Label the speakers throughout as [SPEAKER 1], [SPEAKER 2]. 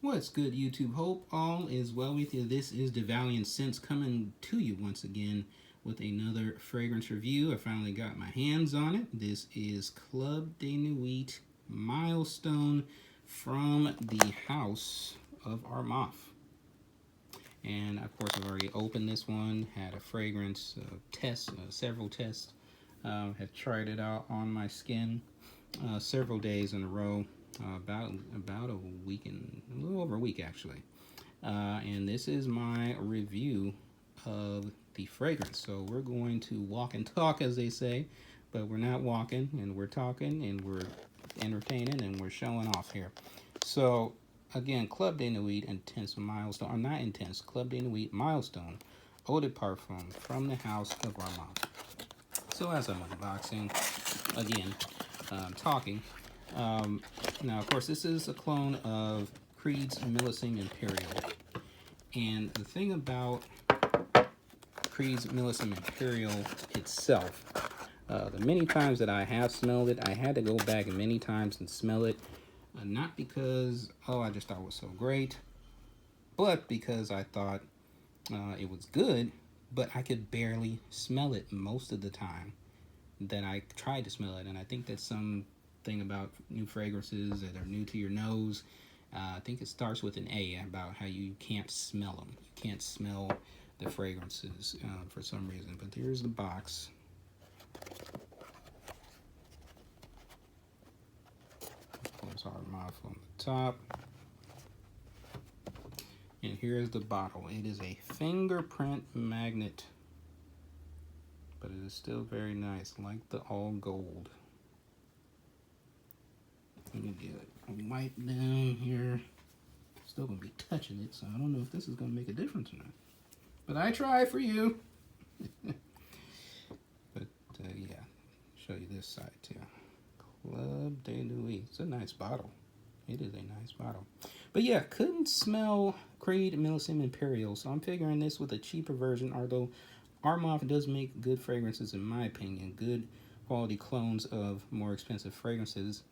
[SPEAKER 1] What's good, YouTube? Hope all is well with you. This is the Valiant Scents coming to you once again with another fragrance review. I finally got my hands on it. This is Club de Nuit Milestone from the house of Armaf. And of course, I've already opened this one, had a fragrance test, several tests, have tried it out on my skin several days in a row. About a week and a little over a week actually, and this is my review of the fragrance. So we're going to walk and talk, as they say, but we're not walking, and we're talking, and we're entertaining, and we're showing off here. So again, Club de Nuit Intense Milestone, or not Intense, Club de Nuit Milestone Eau de Parfum from the house of Armaf. So as I'm unboxing, again, talking. Now, of course, this is a clone of Creed's Millesime Imperial. And the thing about Creed's Millesime Imperial itself, the many times that I have smelled it, I had to go back many times and smell it. Not because, I just thought it was so great, but because I thought it was good, but I could barely smell it most of the time that I tried to smell it. And I think that's some thing about new fragrances that are new to your nose. I think it starts with an A, about how you can't smell them. You can't smell the fragrances for some reason. But here's the box. There's our mouth on the top. And here's the bottle. It is a fingerprint magnet, but it is still very nice, like the all gold. Let me get a wipe down here. Still gonna be touching it, so I don't know if this is gonna make a difference or not. But I try for you. But yeah, show you this side too. Club de Nuit. It's a nice bottle. It is a nice bottle. But yeah, couldn't smell Creed Millesime Imperial, so I'm figuring this with a cheaper version, although Armaf does make good fragrances in my opinion, good quality clones of more expensive fragrances.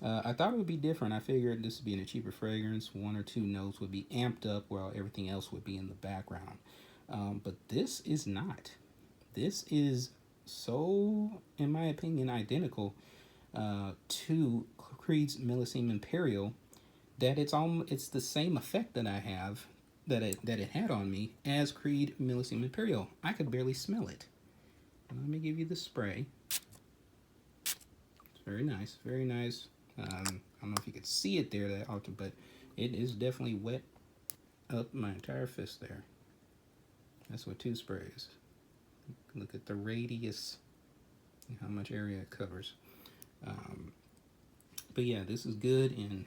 [SPEAKER 1] I thought it would be different. I figured this would be in a cheaper fragrance. One or two notes would be amped up while everything else would be in the background. But this is not. This is so, in my opinion, identical to Creed's Millesime Imperial that it's the same effect that I have that it had on me as Creed Millesime Imperial. I could barely smell it. Let me give you the spray. It's very nice, very nice. I don't know if you could see it there that often, but it is definitely wet up my entire fist there. That's what two sprays. Look at the radius and how much area it covers. But yeah, this is good. And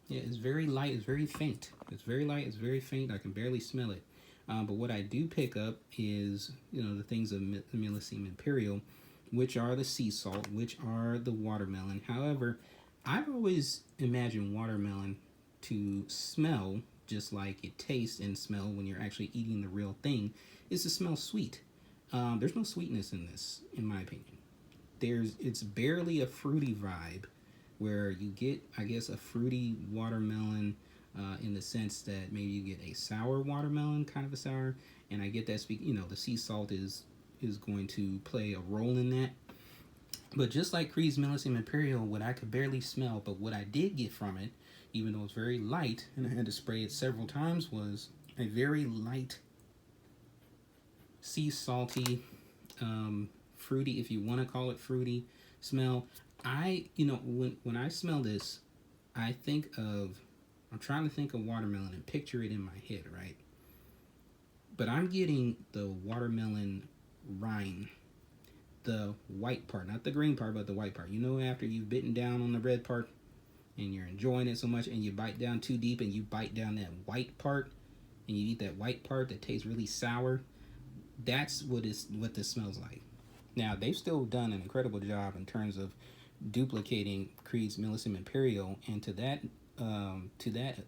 [SPEAKER 1] yeah, it's very light. It's very faint. It's very light. It's very faint. I can barely smell it. But what I do pick up is, the things of Millesime Imperial, which are the sea salt, which are the watermelon. However, I've always imagined watermelon to smell just like it tastes and smell when you're actually eating the real thing, is to smell sweet. There's no sweetness in this, in my opinion. It's barely a fruity vibe, where you get, I guess, a fruity watermelon in the sense that maybe you get a sour watermelon, kind of a sour, and I get that, the sea salt is going to play a role in that. But just like Creed's Millesime Imperial, what I could barely smell, but what I did get from it, even though it's very light, and I had to spray it several times, was a very light, sea salty, fruity, if you want to call it fruity, smell. When I smell this, I'm trying to think of watermelon and picture it in my head, right? But I'm getting the watermelon rind, the white part, not the green part, but the white part. After you've bitten down on the red part and you're enjoying it so much, and you bite down too deep and you bite down that white part, and you eat that white part that tastes really sour. That's what this smells like. Now, they've still done an incredible job in terms of duplicating Creed's Millesime Imperial, and to that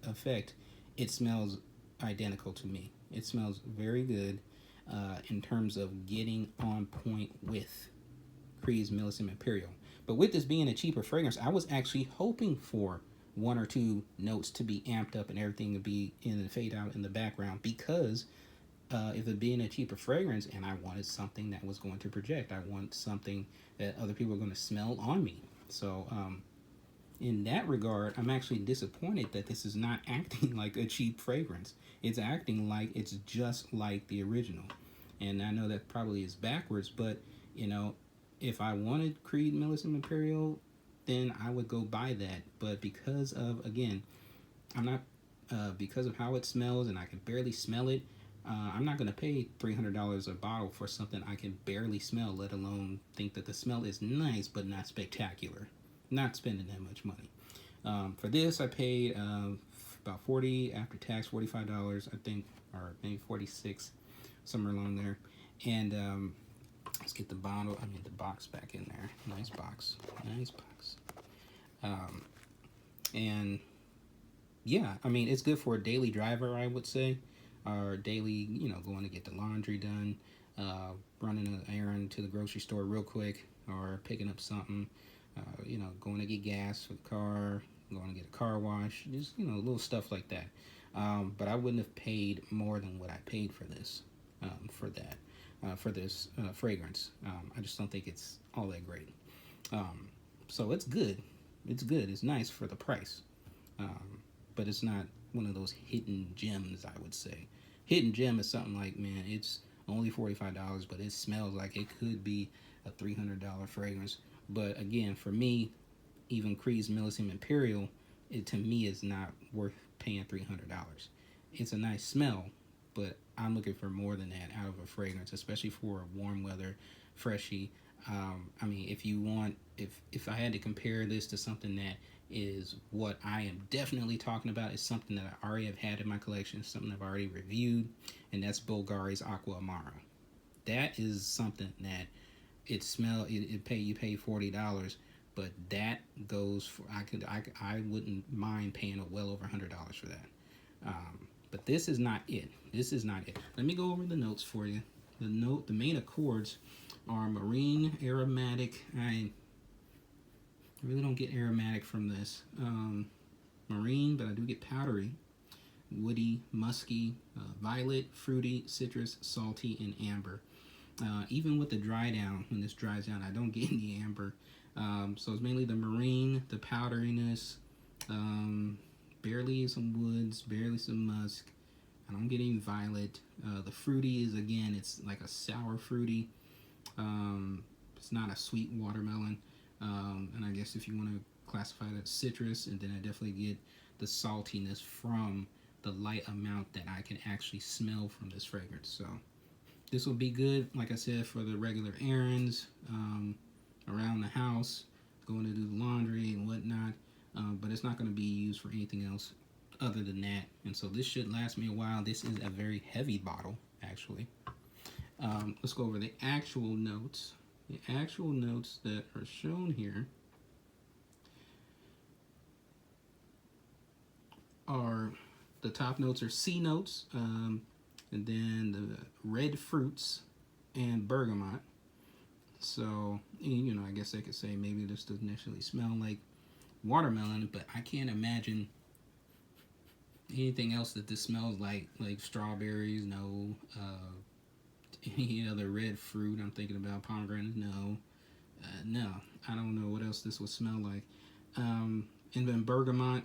[SPEAKER 1] effect, it smells identical to me. It smells very good in terms of getting on point with Creed's Millesime Imperial. But with this being a cheaper fragrance, I was actually hoping for one or two notes to be amped up and everything to be in the fade out in the background, because if it being a cheaper fragrance and I wanted something that was going to project, I want something that other people are going to smell on me. So in that regard, I'm actually disappointed that this is not acting like a cheap fragrance. It's acting like it's just like the original. And I know that probably is backwards, but you know, if I wanted Creed Millicent Imperial, then I would go buy that. But because of, again, I'm not, because of how it smells and I can barely smell it, I'm not going to pay $300 a bottle for something I can barely smell, let alone think that the smell is nice but not spectacular. Not spending that much money. For this, I paid about 40 after tax, $45, I think, or maybe 46, somewhere along there. And let's get the bottle, the box back in there. Nice box, nice box. And yeah, it's good for a daily driver, I would say, or daily, going to get the laundry done, running an errand to the grocery store real quick, or picking up something, going to get gas for the car, going to get a car wash, just, little stuff like that. But I wouldn't have paid more than what I paid for this, for this fragrance. I just don't think it's all that great. So it's good. It's good. It's nice for the price. But it's not one of those hidden gems, I would say. Hidden gem is something like, man, it's only $45, but it smells like it could be a $300 fragrance. But again, for me, even Creed's Millicent Imperial, it to me is not worth paying $300. It's a nice smell, but I'm looking for more than that out of a fragrance, especially for a warm weather, freshy. If I had to compare this to something that is what I am definitely talking about, is something that I already have had in my collection, something I've already reviewed, and that's Bulgari's Aqua Amara. That is something that you pay $40, but that goes for, I wouldn't mind paying well over $100 for that. But this is not it. This is not it. Let me go over the notes for you. The main accords are marine, aromatic. I really don't get aromatic from this. Marine, but I do get powdery, woody, musky, violet, fruity, citrus, salty, and amber. Even with the dry down, when this dries down, I don't get any amber. So it's mainly the marine, the powderiness, barely some woods, barely some musk. I don't get any violet. The fruity is, again, it's like a sour fruity. It's not a sweet watermelon. And I guess if you want to classify that citrus, and then I definitely get the saltiness from the light amount that I can actually smell from this fragrance. So this will be good, like I said, for the regular errands, around the house, going to do the laundry and whatnot. But it's not going to be used for anything else other than that. And so this should last me a while. This is a very heavy bottle, actually. Let's go over the actual notes. The actual notes that are shown here are, the top notes are C notes, and then the red fruits and bergamot. So, I guess I could say maybe this doesn't initially smell like watermelon, but I can't imagine anything else that this smells like strawberries, no. Any other red fruit, I'm thinking about pomegranate, no. No, I don't know what else this would smell like. And then bergamot,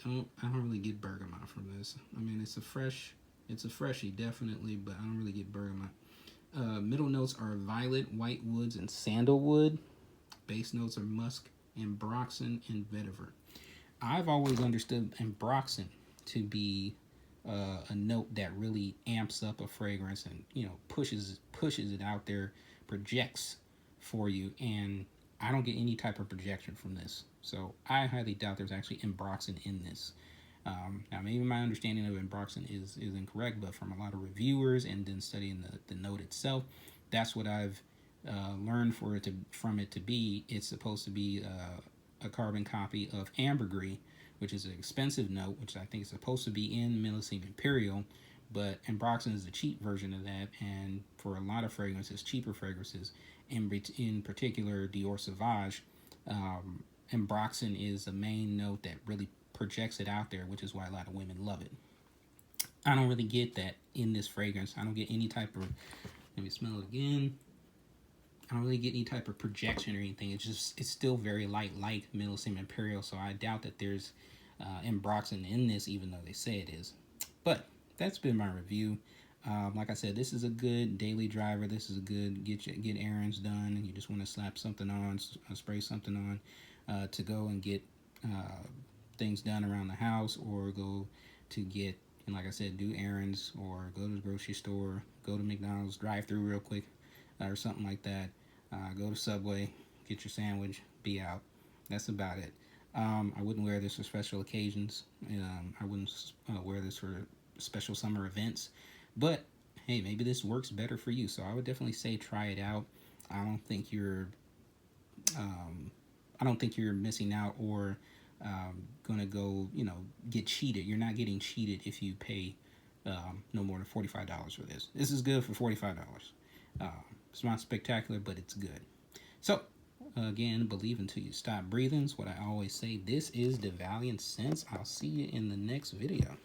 [SPEAKER 1] I don't really get bergamot from this. It's a freshie, definitely, but I don't really get bergamot. Middle notes are violet, white woods, and sandalwood. Base notes are musk, ambroxan, and vetiver. I've always understood ambroxan to be a note that really amps up a fragrance and pushes it out there, projects for you, and I don't get any type of projection from this. So I highly doubt there's actually ambroxan in this. Now maybe my understanding of ambroxan is incorrect, but from a lot of reviewers and then studying the note itself, that's what I've learned from it to be. It's supposed to be a carbon copy of ambergris, which is an expensive note, which I think is supposed to be in Millicent Imperial, but ambroxan is the cheap version of that, and for a lot of fragrances, cheaper fragrances, in particular Dior Sauvage, Ambroxan is the main note that really projects it out there, which is why a lot of women love it. I don't really get that in this fragrance. I don't get any type of, let me smell it again. I don't really get any type of projection or anything. It's still very light, like Millesime Imperial, so I doubt that there's Ambroxan in this, even though they say it is. But that's been my review. Like I said, this is a good daily driver. This is a good get errands done. You just want to slap something on, spray something on to go and get things done around the house, or go to get, and like I said, do errands, or go to the grocery store, go to McDonald's drive-through real quick, or something like that. Go to Subway, get your sandwich, be out. That's about it. I wouldn't wear this for special occasions. I wouldn't wear this for special summer events. But hey, maybe this works better for you. So I would definitely say try it out. I don't think you're missing out, or gonna go, get cheated. You're not getting cheated if you pay no more than $45 for this. This is good for $45. It's not spectacular, but it's good. So, again, believe until you stop breathing is what I always say. This is the Valiant Sense. I'll see you in the next video.